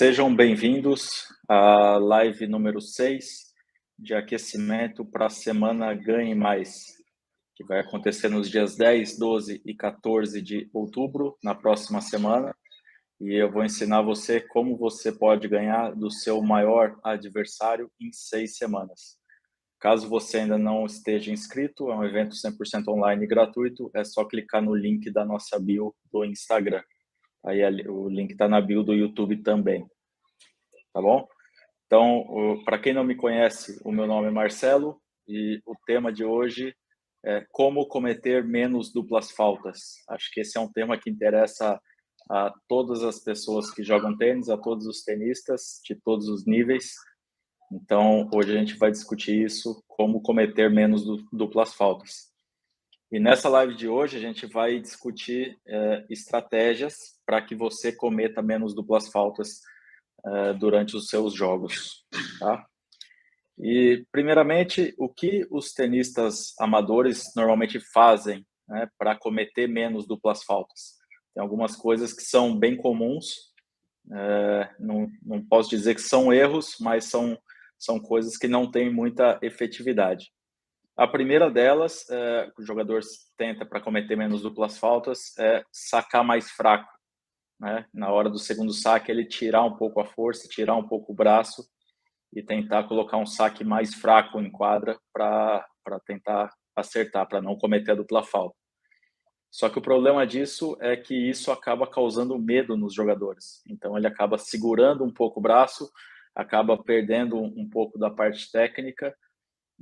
Sejam bem-vindos à live número 6 de aquecimento para a semana Ganhe Mais, que vai acontecer nos dias 10, 12 e 14 de outubro, na próxima semana. E eu vou ensinar você como você pode ganhar do seu maior adversário em 6 semanas. Caso você ainda não esteja inscrito, é um evento 100% online e gratuito, é só clicar no link da nossa bio do Instagram. Aí o link está na bio do YouTube também, tá bom? Então, para quem não me conhece, o meu nome é Marcelo e o tema de hoje é como cometer menos duplas faltas. Acho que esse é um tema que interessa a todas as pessoas que jogam tênis, a todos os tenistas de todos os níveis. Então, hoje a gente vai discutir isso, como cometer menos duplas faltas. E nessa live de hoje a gente vai discutir estratégias para que você cometa menos duplas faltas durante os seus jogos, tá? E, primeiramente, o que os tenistas amadores normalmente fazem, né, para cometer menos duplas faltas? Tem algumas coisas que são bem comuns, não posso dizer que são erros, mas são coisas que não têm muita efetividade. A primeira delas, que o jogador tenta para cometer menos duplas faltas, é sacar mais fraco, né? Na hora do segundo saque, ele tirar um pouco a força, tirar um pouco o braço e tentar colocar um saque mais fraco em quadra para tentar acertar, para não cometer a dupla falta. Só que o problema disso é que isso acaba causando medo nos jogadores. Então ele acaba segurando um pouco o braço, acaba perdendo um pouco da parte técnica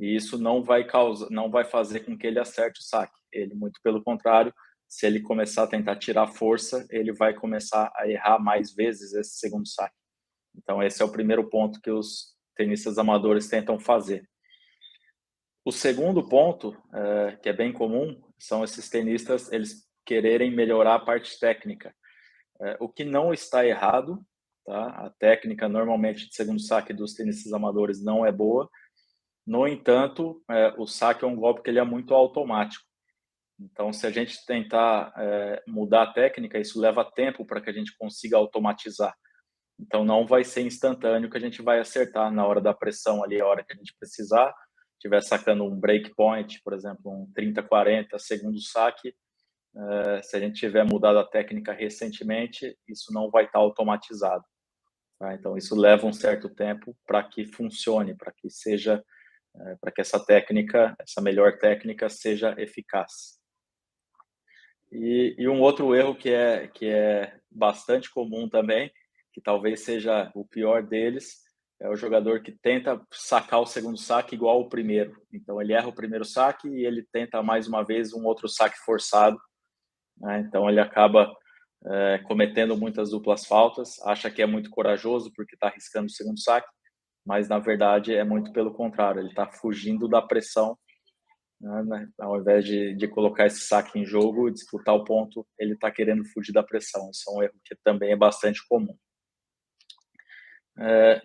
e isso não vai fazer com que ele acerte o saque. Ele, muito pelo contrário, se ele começar a tentar tirar força, ele vai começar a errar mais vezes esse segundo saque. Então esse é o primeiro ponto que os tenistas amadores tentam fazer. O segundo ponto, que é bem comum, são esses tenistas, eles quererem melhorar a parte técnica. O que não está errado, tá? A técnica normalmente de segundo saque dos tenistas amadores não é boa. No entanto, o saque é um golpe que ele é muito automático. Então, se a gente tentar mudar a técnica, isso leva tempo para que a gente consiga automatizar. Então, não vai ser instantâneo que a gente vai acertar na hora da pressão ali, a hora que a gente precisar. Estiver sacando um break point, por exemplo, um 30, 40 segundo saque, se a gente tiver mudado a técnica recentemente, isso não vai estar automatizado. Tá? Então, isso leva um certo tempo para que funcione, para que seja para que essa técnica, essa melhor técnica, seja eficaz. E um outro erro que é bastante comum também, que talvez seja o pior deles, é o jogador que tenta sacar o segundo saque igual o primeiro. Então ele erra o primeiro saque e ele tenta mais uma vez um outro saque forçado, né? Então ele acaba cometendo muitas duplas faltas, acha que é muito corajoso porque está arriscando o segundo saque, mas na verdade é muito pelo contrário, ele está fugindo da pressão, né? Ao invés de colocar esse saque em jogo e disputar o ponto, ele está querendo fugir da pressão. Isso é um erro que também é bastante comum.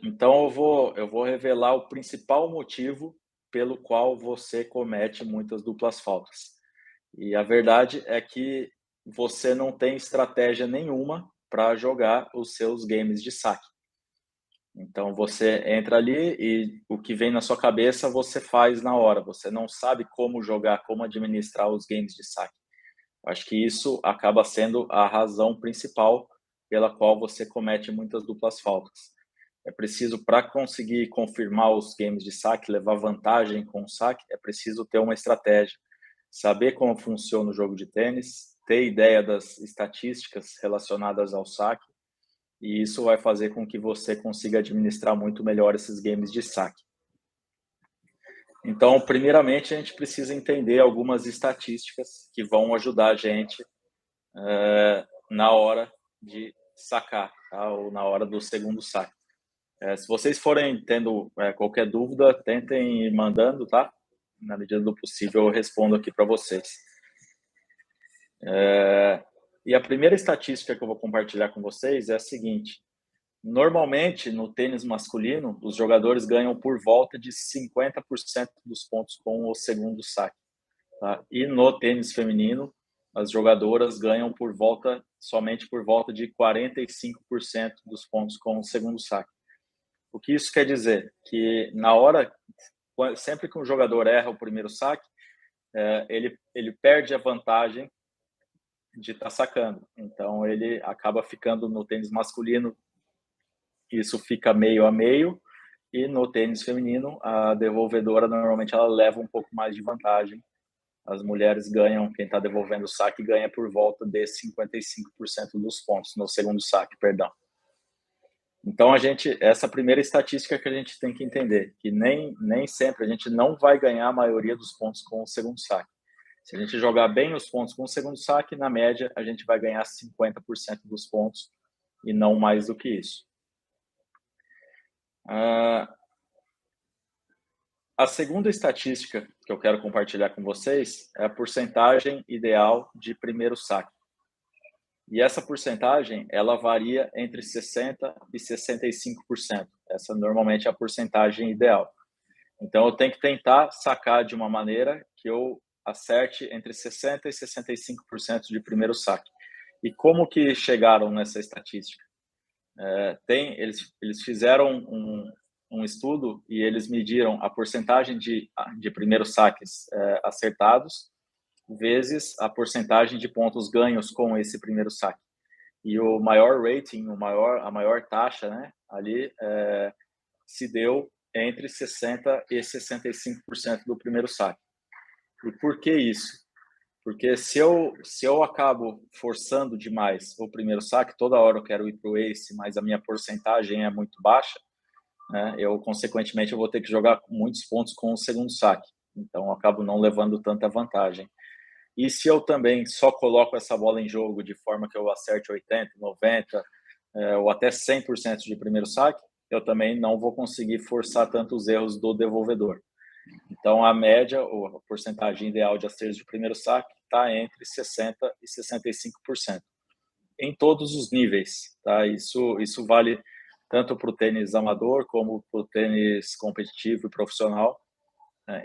Então eu vou revelar o principal motivo pelo qual você comete muitas duplas faltas. E a verdade é que você não tem estratégia nenhuma para jogar os seus games de saque. Então você entra ali e o que vem na sua cabeça você faz na hora. Você não sabe como jogar, como administrar os games de saque. Acho que isso acaba sendo a razão principal pela qual você comete muitas duplas faltas. É preciso, para conseguir confirmar os games de saque, levar vantagem com o saque, é preciso ter uma estratégia. Saber como funciona o jogo de tênis, ter ideia das estatísticas relacionadas ao saque, e isso vai fazer com que você consiga administrar muito melhor esses games de saque. Então, primeiramente, a gente precisa entender algumas estatísticas que vão ajudar a gente na hora de sacar, tá? Ou na hora do segundo saque. Se vocês forem tendo qualquer dúvida, tentem ir mandando, tá? Na medida do possível, eu respondo aqui para vocês. E a primeira estatística que eu vou compartilhar com vocês é a seguinte: normalmente, no tênis masculino, os jogadores ganham por volta de 50% dos pontos com o segundo saque. Tá? E no tênis feminino, as jogadoras ganham por volta somente por volta de 45% dos pontos com o segundo saque. O que isso quer dizer? Que na hora, sempre que um jogador erra o primeiro saque, ele perde a vantagem de estar sacando. Então, ele acaba ficando no tênis masculino, isso fica meio a meio, e no tênis feminino, a devolvedora normalmente ela leva um pouco mais de vantagem. As mulheres ganham, quem está devolvendo o saque ganha por volta de 55% dos pontos no segundo saque, perdão. Então, essa primeira estatística que a gente tem que entender, que nem sempre a gente não vai ganhar a maioria dos pontos com o segundo saque. Se a gente jogar bem os pontos com o segundo saque, na média, a gente vai ganhar 50% dos pontos e não mais do que isso. A segunda estatística que eu quero compartilhar com vocês é a porcentagem ideal de primeiro saque. E essa porcentagem, ela varia entre 60% e 65%. Essa normalmente é a porcentagem ideal. Então, eu tenho que tentar sacar de uma maneira que eu acerte entre 60% e 65% de primeiro saque. E como que chegaram nessa estatística? Eles fizeram um estudo e eles mediram a porcentagem de primeiros saques acertados vezes a porcentagem de pontos ganhos com esse primeiro saque. E o maior rating, a maior taxa, né, ali se deu entre 60% e 65% do primeiro saque. E por que isso? Porque se eu acabo forçando demais o primeiro saque, toda hora eu quero ir para o ace, mas a minha porcentagem é muito baixa, né, consequentemente, eu vou ter que jogar muitos pontos com o segundo saque. Então, eu acabo não levando tanta vantagem. E se eu também só coloco essa bola em jogo de forma que eu acerte 80%, 90% ou até 100% de primeiro saque, eu também não vou conseguir forçar tantos erros do devolvedor. Então, a média, ou a porcentagem ideal de acertos de primeiro saque está entre 60% e 65%. Em todos os níveis. Tá? Isso vale tanto para o tênis amador como para o tênis competitivo e profissional.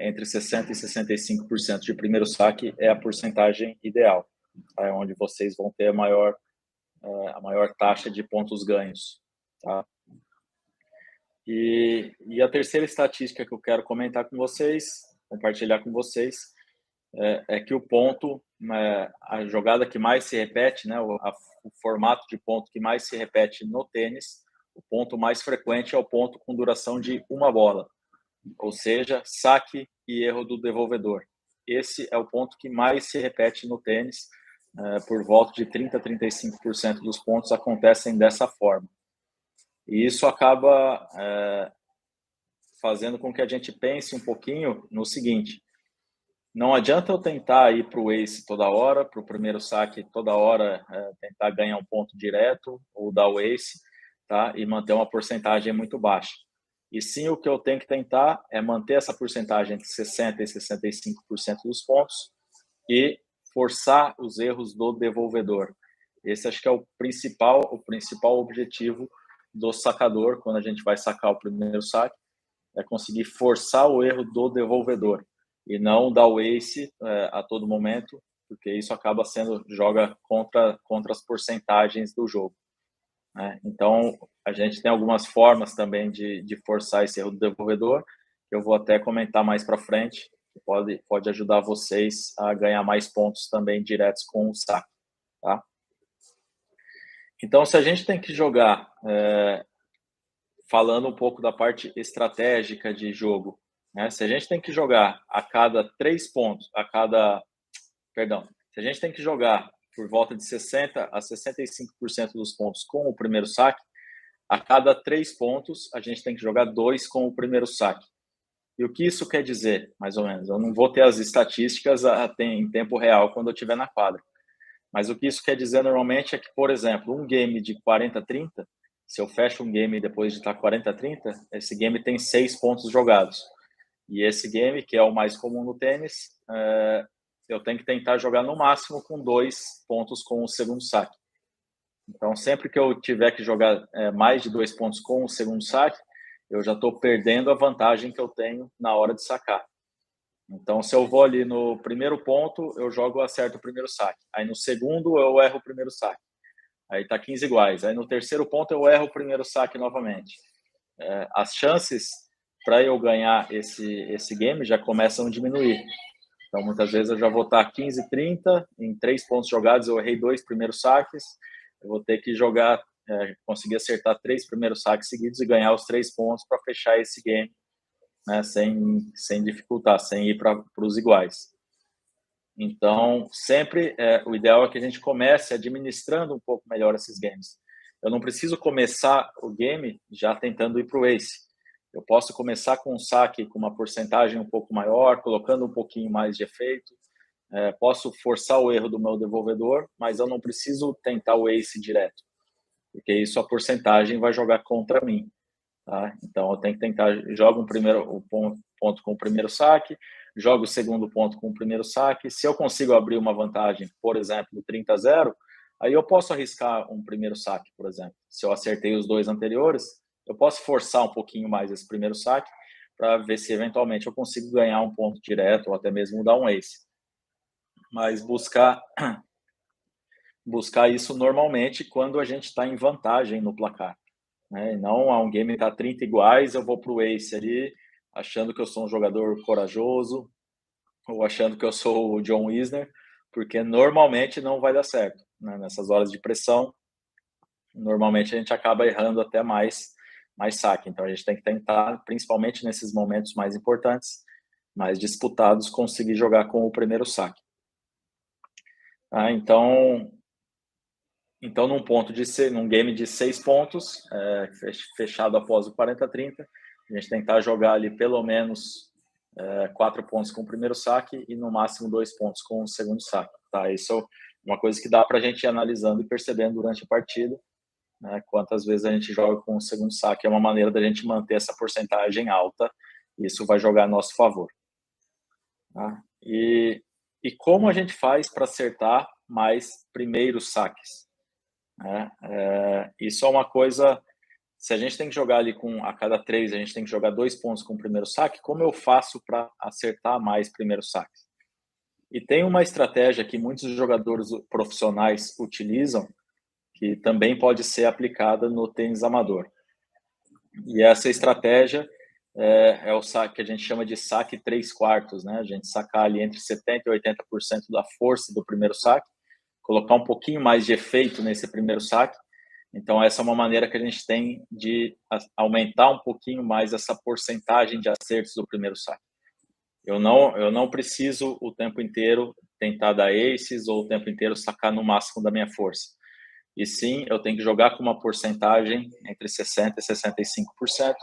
Entre 60% e 65% de primeiro saque é a porcentagem ideal, tá? É onde vocês vão ter a maior taxa de pontos ganhos. Tá? E a terceira estatística que eu quero comentar com vocês, compartilhar com vocês, é que o ponto, a jogada que mais se repete, né, o formato de ponto que mais se repete no tênis, o ponto mais frequente é o ponto com duração de uma bola. Ou seja, saque e erro do devolvedor. Esse é o ponto que mais se repete no tênis, por volta de 30% a 35% dos pontos acontecem dessa forma. E isso acaba fazendo com que a gente pense um pouquinho no seguinte: não adianta eu tentar ir para o ace toda hora, para o primeiro saque toda hora, tentar ganhar um ponto direto ou dar o ace, tá? E manter uma porcentagem muito baixa. E sim, o que eu tenho que tentar é manter essa porcentagem entre 60% e 65% dos pontos e forçar os erros do devolvedor. Esse acho que é o principal objetivo do sacador, quando a gente vai sacar o primeiro saque, é conseguir forçar o erro do devolvedor e não dar o ace a todo momento, porque isso acaba joga contra as porcentagens do jogo. Né? Então, a gente tem algumas formas também de forçar esse erro do devolvedor, que eu vou até comentar mais para frente, que pode ajudar vocês a ganhar mais pontos também diretos com o saque. Tá? Então, se a gente tem que jogar, falando um pouco da parte estratégica de jogo, né? Se a gente tem que jogar a cada 3 pontos, se a gente tem que jogar por volta de 60% a 65% dos pontos com o primeiro saque, a cada 3 pontos, a gente tem que jogar 2 com o primeiro saque. E o que isso quer dizer, mais ou menos? Eu não vou ter as estatísticas em tempo real quando eu estiver na quadra. Mas o que isso quer dizer normalmente é que, por exemplo, um game de 40-30, se eu fecho um game depois de estar 40-30, esse game tem 6 pontos jogados. E esse game, que é o mais comum no tênis, eu tenho que tentar jogar no máximo com 2 pontos com o segundo saque. Então, sempre que eu tiver que jogar mais de 2 pontos com o segundo saque, eu já estou perdendo a vantagem que eu tenho na hora de sacar. Então, se eu vou ali no primeiro ponto, eu acerto o primeiro saque. Aí no segundo, eu erro o primeiro saque. Aí tá 15 iguais. Aí no terceiro ponto eu erro o primeiro saque novamente. As chances para eu ganhar esse game já começam a diminuir. Então, muitas vezes eu já vou estar 15-30, em 3 pontos jogados eu errei 2 primeiros saques, eu vou ter que jogar, conseguir acertar 3 primeiros saques seguidos e ganhar os 3 pontos para fechar esse game, né, sem dificultar, sem ir para os iguais. Então, sempre o ideal é que a gente comece administrando um pouco melhor esses games. Eu não preciso começar o game já tentando ir para o ace. Eu posso começar com um saque com uma porcentagem um pouco maior, colocando um pouquinho mais de efeito. Posso forçar o erro do meu devolvedor, mas eu não preciso tentar o ace direto, porque isso a porcentagem vai jogar contra mim. Tá? Então, eu tenho que tentar, jogo o ponto com o primeiro saque, jogo o segundo ponto com o primeiro saque. Se eu consigo abrir uma vantagem, por exemplo, 30-0, aí eu posso arriscar um primeiro saque, por exemplo. Se eu acertei os 2 anteriores, eu posso forçar um pouquinho mais esse primeiro saque para ver se eventualmente eu consigo ganhar um ponto direto ou até mesmo dar um ace. Mas buscar isso normalmente quando a gente está em vantagem no placar. Né? Não um game está 30 iguais, eu vou para o ace ali, achando que eu sou um jogador corajoso, ou achando que eu sou o John Isner, porque normalmente não vai dar certo. Né? Nessas horas de pressão, normalmente a gente acaba errando até mais saque. Então a gente tem que tentar, principalmente nesses momentos mais importantes, mais disputados, conseguir jogar com o primeiro saque. Então, num game de 6 pontos, fechado após o 40-30, a gente tentar jogar ali pelo menos 4 pontos com o primeiro saque e no máximo 2 pontos com o segundo saque. Tá? Isso é uma coisa que dá para a gente ir analisando e percebendo durante a partida, né? Quantas vezes a gente joga com o segundo saque é uma maneira da gente manter essa porcentagem alta, e isso vai jogar a nosso favor. Tá? E como a gente faz para acertar mais primeiros saques? Isso é uma coisa, se a gente tem que jogar ali a cada 3, a gente tem que jogar 2 pontos com o primeiro saque, como eu faço para acertar mais primeiros saques? E tem uma estratégia que muitos jogadores profissionais utilizam, que também pode ser aplicada no tênis amador. E essa estratégia é o saque que a gente chama de saque 3/4, né? A gente sacar ali entre 70% e 80% da força do primeiro saque, colocar um pouquinho mais de efeito nesse primeiro saque. Então, essa é uma maneira que a gente tem de aumentar um pouquinho mais essa porcentagem de acertos do primeiro saque. Eu não preciso o tempo inteiro tentar dar aces ou o tempo inteiro sacar no máximo da minha força. E sim, eu tenho que jogar com uma porcentagem entre 60% e 65%.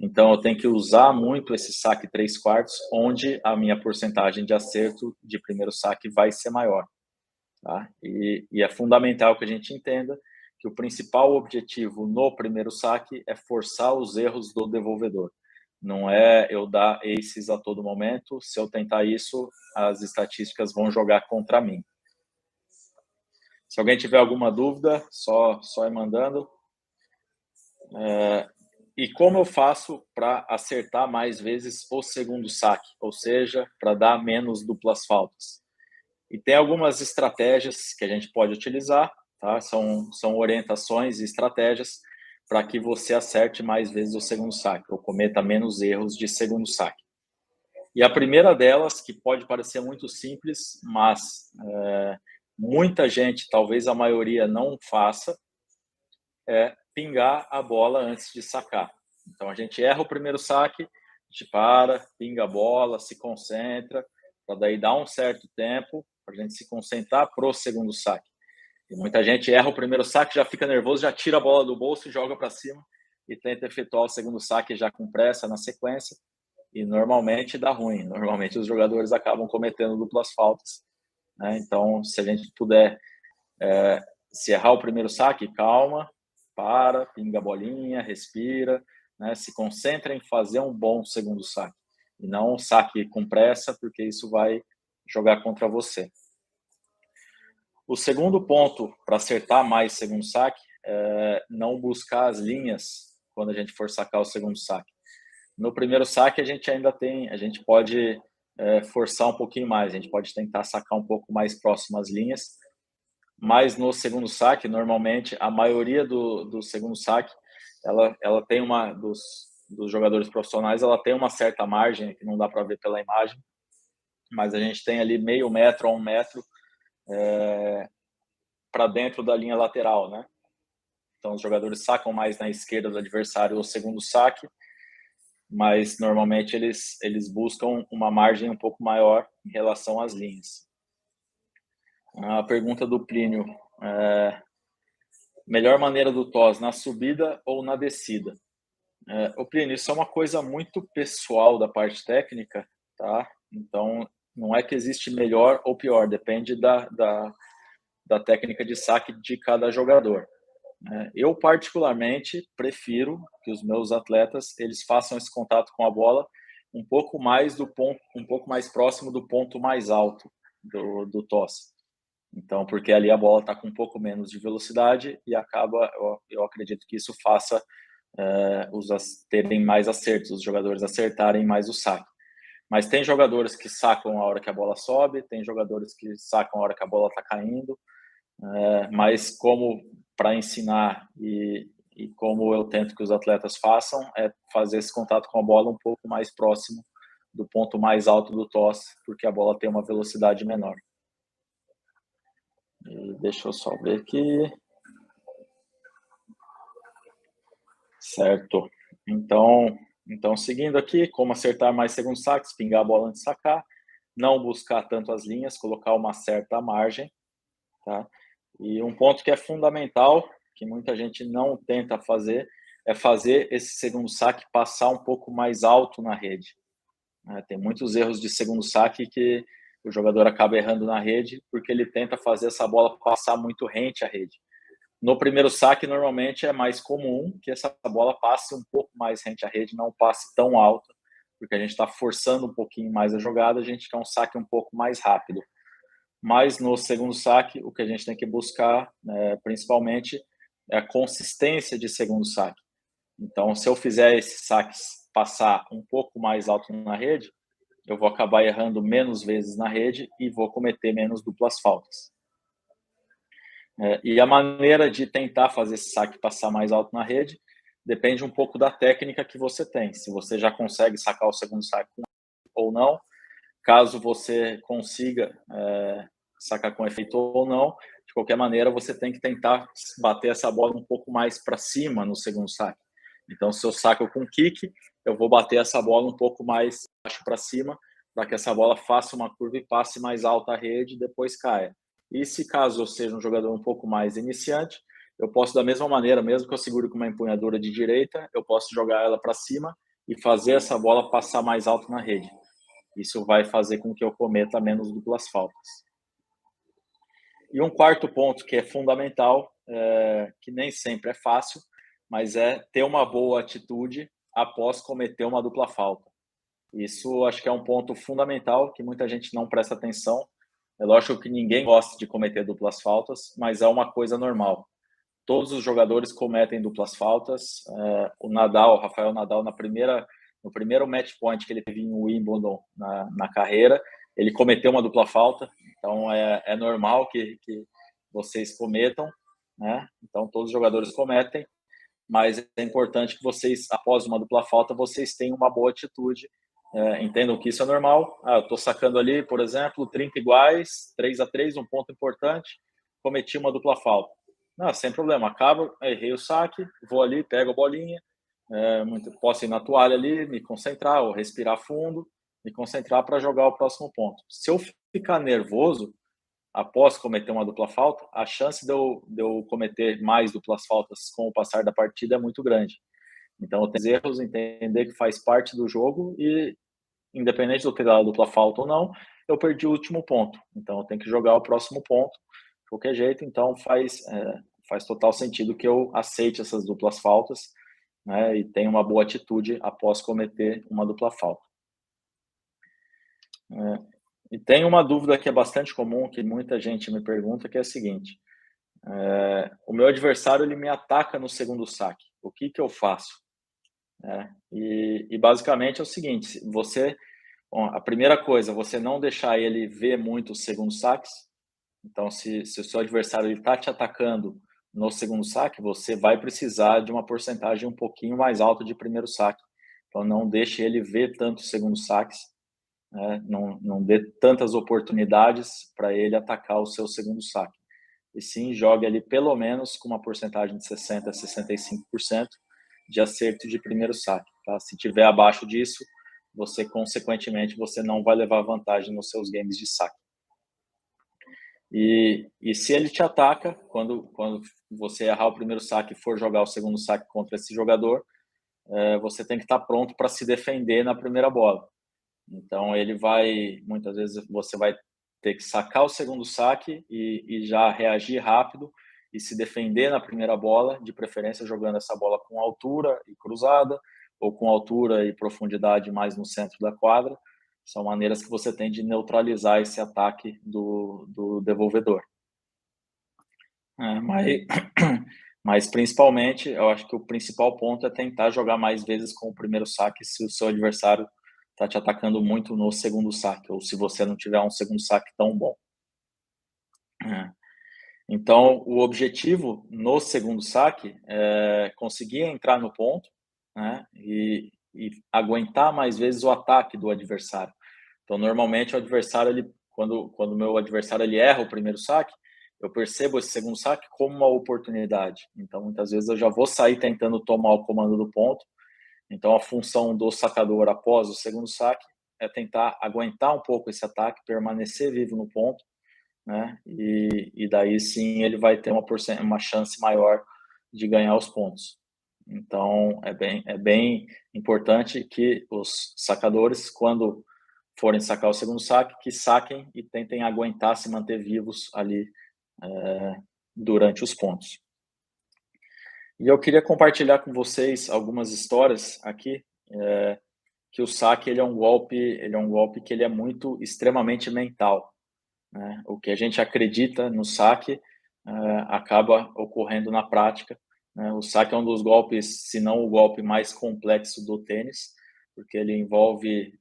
Então, eu tenho que usar muito esse saque 3/4, onde a minha porcentagem de acerto de primeiro saque vai ser maior. Tá? E é fundamental que a gente entenda que o principal objetivo no primeiro saque é forçar os erros do devolvedor. Não é eu dar aces a todo momento. Se eu tentar isso, as estatísticas vão jogar contra mim. Se alguém tiver alguma dúvida, só ir mandando. E como eu faço para acertar mais vezes o segundo saque? Ou seja, para dar menos duplas faltas. E tem algumas estratégias que a gente pode utilizar, tá? São orientações e estratégias para que você acerte mais vezes o segundo saque, ou cometa menos erros de segundo saque. E a primeira delas, que pode parecer muito simples, mas muita gente, talvez a maioria, não faça, é pingar a bola antes de sacar. Então, a gente erra o primeiro saque, a gente para, pinga a bola, se concentra, para daí dar um certo tempo para a gente se concentrar pro segundo saque. E muita gente erra o primeiro saque, já fica nervoso, já tira a bola do bolso, joga para cima e tenta efetuar o segundo saque já com pressa na sequência, e normalmente dá ruim. Normalmente os jogadores acabam cometendo duplas faltas, né? Então, se a gente puder se errar o primeiro saque, calma, para, pinga a bolinha, respira, né? Se concentra em fazer um bom segundo saque e não um saque com pressa, porque isso vai jogar contra você. O segundo ponto para acertar mais segundo saque é não buscar as linhas quando a gente for sacar o segundo saque. No primeiro saque a gente pode forçar um pouquinho mais, a gente pode tentar sacar um pouco mais próximo às linhas, mas no segundo saque, normalmente, a maioria do segundo saque, ela tem dos jogadores profissionais, ela tem uma certa margem, que não dá para ver pela imagem, mas a gente tem ali meio metro a 1 metro para dentro da linha lateral, né? Então, os jogadores sacam mais na esquerda do adversário o segundo saque, mas normalmente eles buscam uma margem um pouco maior em relação às linhas. A pergunta do Plínio: melhor maneira do toss, na subida ou na descida? Plínio, isso é uma coisa muito pessoal da parte técnica, tá? Então, não é que existe melhor ou pior, depende da técnica de saque de cada jogador. Eu, particularmente, prefiro que os meus atletas eles façam esse contato com a bola um pouco mais próximo do ponto mais alto do toss. Então, porque ali a bola está com um pouco menos de velocidade e eu acredito que isso faça terem mais acertos, os jogadores acertarem mais o saque. Mas tem jogadores que sacam a hora que a bola sobe, tem jogadores que sacam a hora que a bola está caindo, mas como para ensinar e como eu tento que os atletas façam, é fazer esse contato com a bola um pouco mais próximo do ponto mais alto do toss, porque a bola tem uma velocidade menor. E deixa eu só ver aqui. Certo. Então, seguindo aqui, como acertar mais segundo saque, pingar a bola antes de sacar, não buscar tanto as linhas, colocar uma certa margem, tá? E um ponto que é fundamental, que muita gente não tenta fazer, é fazer esse segundo saque passar um pouco mais alto na rede. Tem muitos erros de segundo saque que o jogador acaba errando na rede porque ele tenta fazer essa bola passar muito rente à rede. No primeiro saque, normalmente é mais comum que essa bola passe um pouco mais rente à rede, não passe tão alta, porque a gente está forçando um pouquinho mais a jogada, a gente quer um saque um pouco mais rápido. Mas no segundo saque, o que a gente tem que buscar, principalmente, é a consistência de segundo saque. Então, se eu fizer esses saques passar um pouco mais alto na rede, eu vou acabar errando menos vezes na rede e vou cometer menos duplas faltas. E a maneira de tentar fazer esse saque passar mais alto na rede depende um pouco da técnica que você tem. Se você já consegue sacar o segundo saque ou não, caso você consiga sacar com efeito ou não, de qualquer maneira você tem que tentar bater essa bola um pouco mais para cima no segundo saque. Então, se eu saco com kick, eu vou bater essa bola um pouco mais baixo para cima, para que essa bola faça uma curva e passe mais alta a rede e depois caia. E se caso eu seja um jogador um pouco mais iniciante, eu posso da mesma maneira, mesmo que eu segure com uma empunhadura de direita, eu posso jogar ela para cima e fazer essa bola passar mais alto na rede. Isso vai fazer com que eu cometa menos duplas faltas. E um quarto ponto que é fundamental, que nem sempre é fácil, mas é ter uma boa atitude após cometer uma dupla falta. Isso acho que é um ponto fundamental que muita gente não presta atenção. É lógico que ninguém gosta de cometer duplas faltas, mas é uma coisa normal. Todos os jogadores cometem duplas faltas. O Rafael Nadal, no primeiro match point que ele teve em Wimbledon na carreira, ele cometeu uma dupla falta. Então, é normal que vocês cometam, né? Então, todos os jogadores cometem, mas é importante que vocês, após uma dupla falta, vocês tenham uma boa atitude. Entendam que isso é normal. Eu estou sacando ali, por exemplo, 30 iguais, 3-3, um ponto importante, cometi uma dupla falta. Não, sem problema, acabo, errei o saque, vou ali, pego a bolinha, posso ir na toalha ali, me concentrar, ou respirar fundo, me concentrar para jogar o próximo ponto. Se eu ficar nervoso, após cometer uma dupla falta, a chance de eu cometer mais duplas faltas com o passar da partida é muito grande. Então, eu tenho erros, entender que faz parte do jogo e, independente de eu ter dado dupla falta ou não, eu perdi o último ponto. Então, eu tenho que jogar o próximo ponto de qualquer jeito. Então, faz total sentido que eu aceite essas duplas faltas, né, e tenha uma boa atitude após cometer uma dupla falta. E tem uma dúvida que é bastante comum, que muita gente me pergunta, que é a seguinte: o meu adversário ele me ataca no segundo saque, o que eu faço? E basicamente é o seguinte: a primeira coisa, você não deixar ele ver muito os segundos saques, Então, se o seu adversário está te atacando no segundo saque, você vai precisar de uma porcentagem um pouquinho mais alta de primeiro saque. Então, não deixe ele ver tantos segundos saques, né? Não dê tantas oportunidades para ele atacar o seu segundo saque. E sim, jogue ali pelo menos com uma porcentagem de 60% a 65% de acerto de primeiro saque. Tá? Se tiver abaixo disso, você, consequentemente, você não vai levar vantagem nos seus games de saque. E se ele te ataca, quando você errar o primeiro saque e for jogar o segundo saque contra esse jogador, você tem que estar pronto para se defender na primeira bola. Então, muitas vezes você vai ter que sacar o segundo saque e já reagir rápido e se defender na primeira bola, de preferência jogando essa bola com altura e cruzada, ou com altura e profundidade mais no centro da quadra. São maneiras que você tem de neutralizar esse ataque do devolvedor. Mas principalmente, eu acho que o principal ponto é tentar jogar mais vezes com o primeiro saque se o seu adversário está te atacando muito no segundo saque, ou se você não tiver um segundo saque tão bom. Então, o objetivo no segundo saque é conseguir entrar no ponto, né, e aguentar mais vezes o ataque do adversário. Então, normalmente, o adversário, quando o meu adversário ele erra o primeiro saque, eu percebo esse segundo saque como uma oportunidade. Então, muitas vezes, eu já vou sair tentando tomar o comando do ponto. Então, a função do sacador após o segundo saque é tentar aguentar um pouco esse ataque, permanecer vivo no ponto, né? E daí sim ele vai ter uma chance maior de ganhar os pontos. Então, é bem importante que os sacadores, quando forem sacar o segundo saque, que saquem e tentem aguentar, se manter vivos ali durante os pontos. E eu queria compartilhar com vocês algumas histórias aqui, que o saque ele é um golpe que ele é muito extremamente mental, né? O que a gente acredita no saque acaba ocorrendo na prática, né? O saque é um dos golpes, se não o golpe mais complexo do tênis, porque ele envolve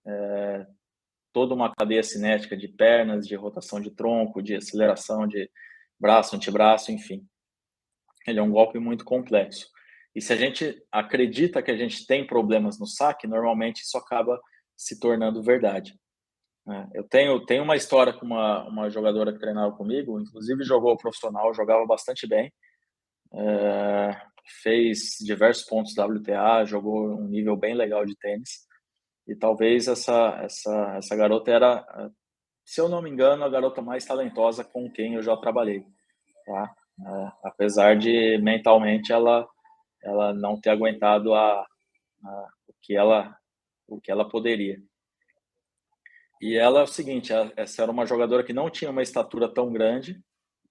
toda uma cadeia cinética de pernas, de rotação de tronco, de aceleração de braço, antebraço, enfim. Ele é um golpe muito complexo. E se a gente acredita que a gente tem problemas no saque, normalmente isso acaba se tornando verdade. Eu tenho uma história com uma jogadora que treinava comigo, inclusive jogou profissional, jogava bastante bem, fez diversos pontos WTA, jogou um nível bem legal de tênis. E talvez essa garota era, se eu não me engano, a garota mais talentosa com quem eu já trabalhei, tá? Apesar de mentalmente ela não ter aguentado o que ela poderia. E ela é o seguinte, essa era uma jogadora que não tinha uma estatura tão grande,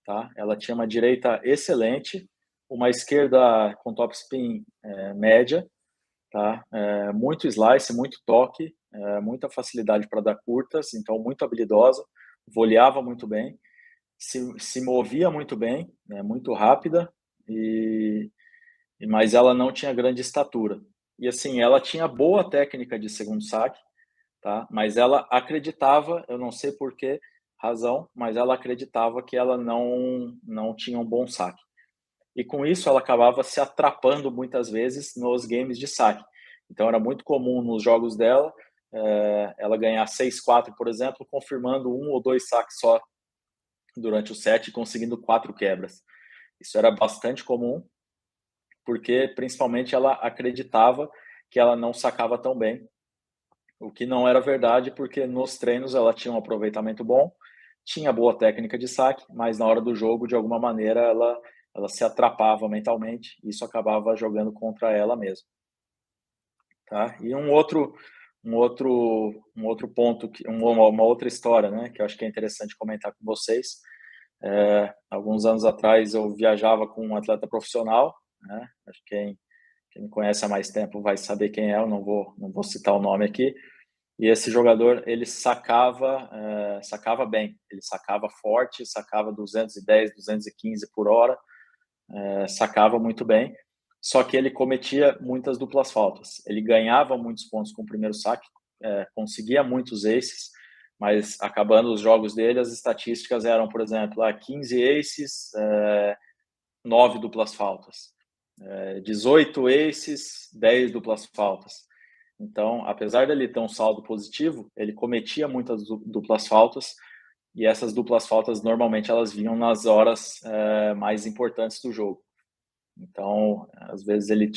tá? Ela tinha uma direita excelente, uma esquerda com topspin média, tá? Muito slice, muito toque, muita facilidade para dar curtas, então muito habilidosa, voleava muito bem, se movia muito bem, né? Muito rápida, mas ela não tinha grande estatura. E assim, ela tinha boa técnica de segundo saque, tá? Mas ela acreditava, eu não sei por que razão, mas ela acreditava que ela não tinha um bom saque. E com isso ela acabava se atrapando muitas vezes nos games de saque. Então era muito comum nos jogos dela ela ganhar 6-4, por exemplo, confirmando 1 ou 2 saques só durante o set e conseguindo 4 quebras. Isso era bastante comum, porque principalmente ela acreditava que ela não sacava tão bem, o que não era verdade, porque nos treinos ela tinha um aproveitamento bom, tinha boa técnica de saque, mas na hora do jogo, de alguma maneira, ela se atrapava mentalmente, e isso acabava jogando contra ela mesma. Tá? E um outro ponto, uma outra história, né, que eu acho que é interessante comentar com vocês. Alguns anos atrás eu viajava com um atleta profissional, né, acho que quem me conhece há mais tempo vai saber quem é, eu não vou citar o nome aqui. E esse jogador, ele sacava bem, ele sacava forte, sacava 210, 215 por hora, sacava muito bem, só que ele cometia muitas duplas faltas. Ele ganhava muitos pontos com o primeiro saque, conseguia muitos aces, mas acabando os jogos dele, as estatísticas eram, por exemplo, 15 aces, 9 duplas faltas, 18 aces, 10 duplas faltas. Então, apesar dele ter um saldo positivo, ele cometia muitas duplas faltas, e essas duplas faltas normalmente elas vinham nas horas mais importantes do jogo. Então, às vezes ele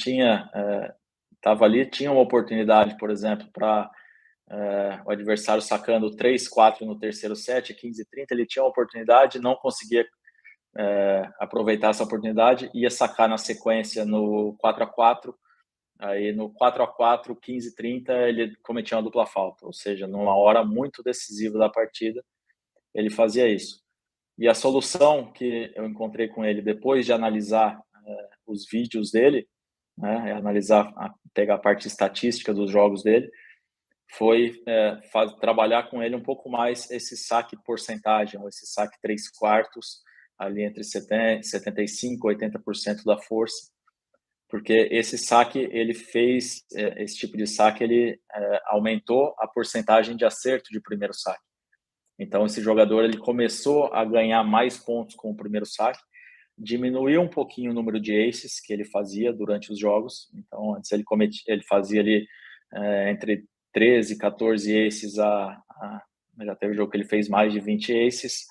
estava ali, tinha uma oportunidade, por exemplo, para o adversário sacando 3-4 no terceiro set, 15-30, ele tinha uma oportunidade, não conseguia aproveitar essa oportunidade, ia sacar na sequência no 4-4, aí no 4-4, 15-30, ele cometia uma dupla falta, ou seja, numa hora muito decisiva da partida, ele fazia isso. E a solução que eu encontrei com ele depois de analisar os vídeos dele, né, analisar, pegar a parte estatística dos jogos dele, foi trabalhar com ele um pouco mais esse saque porcentagem, ou esse saque 3/4, ali entre 75% e 80% da força, porque esse saque, ele fez, esse tipo de saque, ele aumentou a porcentagem de acerto de primeiro saque. Então, esse jogador, ele começou a ganhar mais pontos com o primeiro saque, diminuiu um pouquinho o número de aces que ele fazia durante os jogos. Então, antes ele fazia ali entre 13 e 14 aces, já teve jogo que ele fez mais de 20 aces,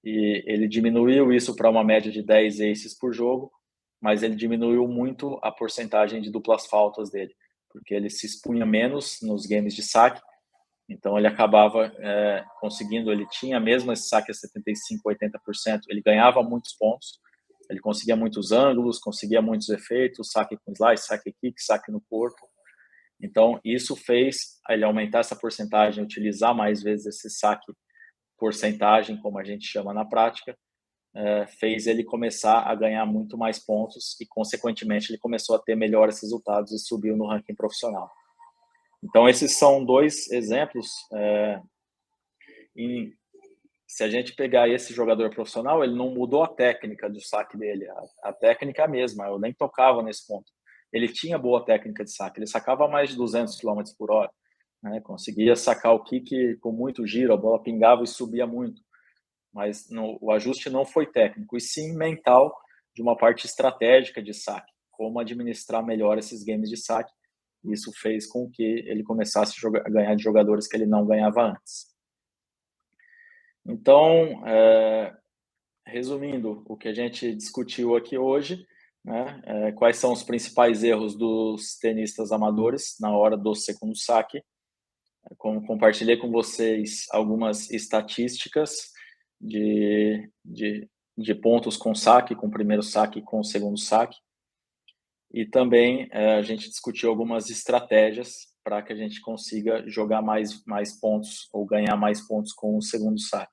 e ele diminuiu isso para uma média de 10 aces por jogo, mas ele diminuiu muito a porcentagem de duplas faltas dele, porque ele se expunha menos nos games de saque, então ele acabava conseguindo, ele tinha mesmo esse saque a 75%, 80%, ele ganhava muitos pontos, ele conseguia muitos ângulos, conseguia muitos efeitos, saque com slice, saque kick, saque no corpo. Então isso fez ele aumentar essa porcentagem, utilizar mais vezes esse saque porcentagem, como a gente chama na prática, fez ele começar a ganhar muito mais pontos e, consequentemente, ele começou a ter melhores resultados e subiu no ranking profissional. Então, esses são dois exemplos. Se a gente pegar esse jogador profissional, ele não mudou a técnica do saque dele, a técnica é a mesma, eu nem tocava nesse ponto. Ele tinha boa técnica de saque, ele sacava mais de 200 km por hora, né? Conseguia sacar o kick com muito giro, a bola pingava e subia muito, mas o ajuste não foi técnico, e sim mental, de uma parte estratégica de saque, como administrar melhor esses games de saque. Isso fez com que ele começasse a ganhar de jogadores que ele não ganhava antes. Então, resumindo o que a gente discutiu aqui hoje, né, quais são os principais erros dos tenistas amadores na hora do segundo saque. Compartilhei com vocês algumas estatísticas de pontos com saque, com o primeiro saque e com o segundo saque. E também a gente discutiu algumas estratégias para que a gente consiga jogar mais pontos ou ganhar mais pontos com o segundo saque.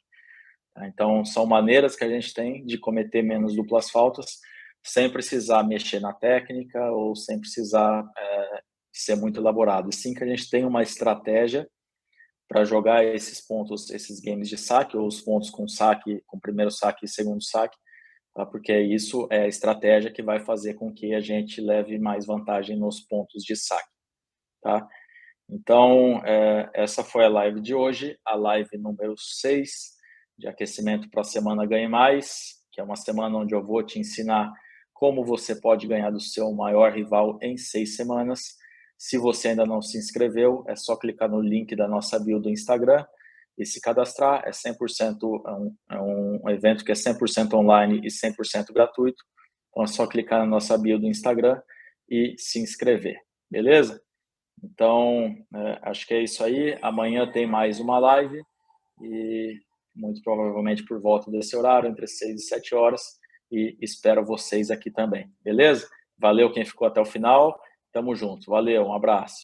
Então, são maneiras que a gente tem de cometer menos duplas faltas, sem precisar mexer na técnica ou sem precisar ser muito elaborado. E sim que a gente tem uma estratégia para jogar esses pontos, esses games de saque, ou os pontos com saque, com primeiro saque e segundo saque, tá? Porque isso é a estratégia que vai fazer com que a gente leve mais vantagem nos pontos de saque, tá? Então, essa foi a live de hoje, a live número 6, de aquecimento para a semana Ganhe Mais, que é uma semana onde eu vou te ensinar como você pode ganhar do seu maior rival em 6 semanas. Se você ainda não se inscreveu, é só clicar no link da nossa bio do Instagram e se cadastrar. É 100%, é um evento que é 100% online e 100% gratuito. Então é só clicar na nossa bio do Instagram e se inscrever, beleza? Então, acho que é isso aí. Amanhã tem mais uma live e muito provavelmente por volta desse horário, entre 6 e 7 horas, e espero vocês aqui também, beleza? Valeu quem ficou até o final, tamo junto, valeu, um abraço.